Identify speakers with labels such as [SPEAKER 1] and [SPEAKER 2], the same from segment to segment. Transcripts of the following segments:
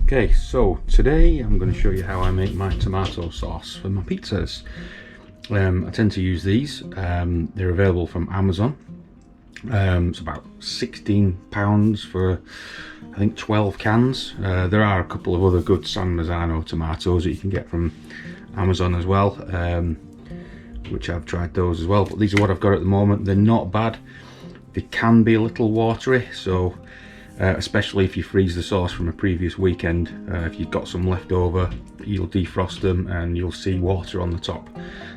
[SPEAKER 1] Okay, so today I'm going to show you how I make my tomato sauce for my pizzas. I tend to use these. They're available from Amazon. It's about £16 for I think 12 cans. There are a couple of other good Marzano tomatoes that you can get from Amazon as well, which I've tried those as well, but these are what I've got at the moment. They're not bad. They can be a little watery, so especially if you freeze the sauce from a previous weekend, if you've got some left over, you'll defrost them and you'll see water on the top.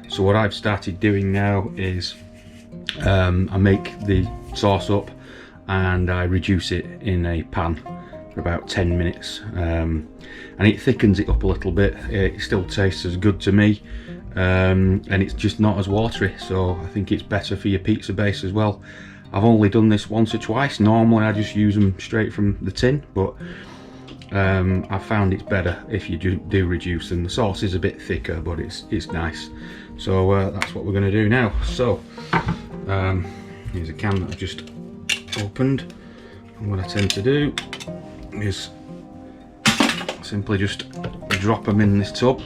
[SPEAKER 1] So what I've started doing now is I make the sauce up and I reduce it in a pan for about 10 minutes, and it thickens it up a little bit. It still tastes as good to me, and it's just not as watery, so I think it's better for your pizza base as well. I've only done this once or twice. Normally I just use them straight from the tin, but I've found it's better if you do reduce them. The sauce is a bit thicker, but it's nice. So that's what we're going to do now. So here's a can that I've just opened, and what I tend to do is simply just drop them in this tub.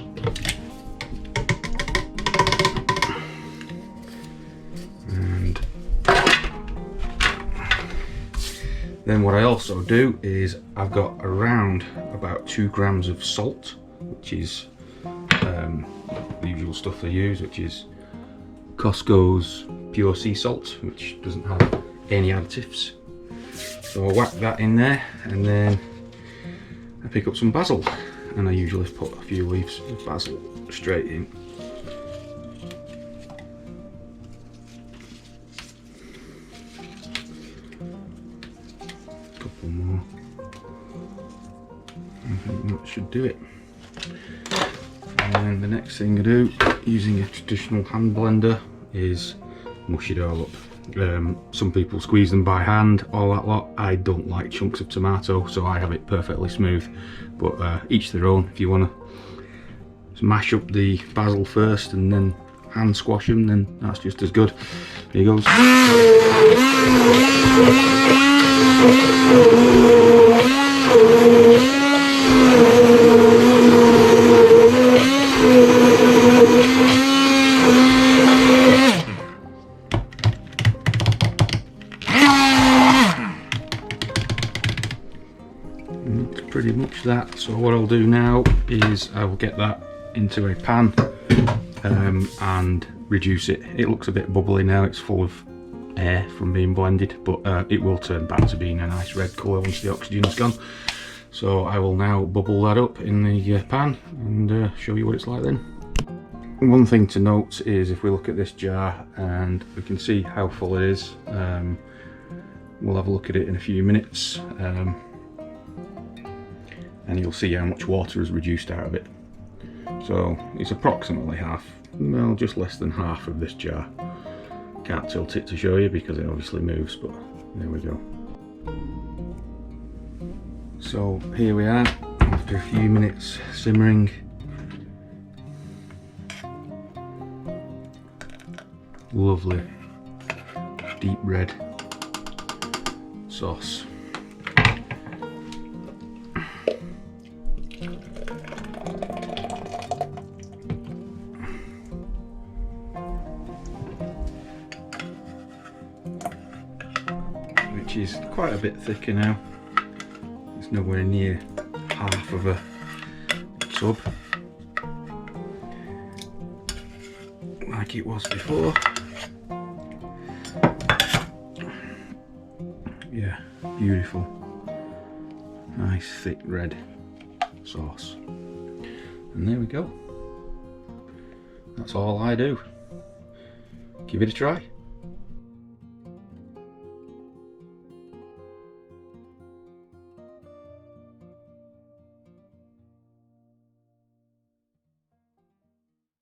[SPEAKER 1] Then what I also do is I've got around about 2 grams of salt, which is the usual stuff I use, which is Costco's pure sea salt, which doesn't have any additives. So I whack that in there, and then I pick up some basil, and I usually put a few leaves of basil straight in. More. I think that should do it. And then the next thing I do, using a traditional hand blender, is mush it all up. Some people squeeze them by hand, all that lot. I don't like chunks of tomato, so I have it perfectly smooth, but each their own. If you want to mash up the basil first and then hand squash them, then that's just as good. Here goes. That's pretty much that. So what I'll do now is I will get that into a pan and reduce it. It looks a bit bubbly now, it's full of air from being blended, but it will turn back to being a nice red colour once the oxygen's gone. So I will now bubble that up in the pan and show you what it's like then. One thing to note is if we look at this jar and we can see how full it is, we'll have a look at it in a few minutes, and you'll see how much water is reduced out of it. So it's approximately half, well, just less than half of this jar. Can't tilt it to show you because it obviously moves, but there we go. So here we are after a few minutes simmering. Lovely deep red sauce. Which is quite a bit thicker now. It's nowhere near half of a tub like it was before. Yeah, beautiful, nice thick red sauce. And there we go. That's all I do. Give it a try.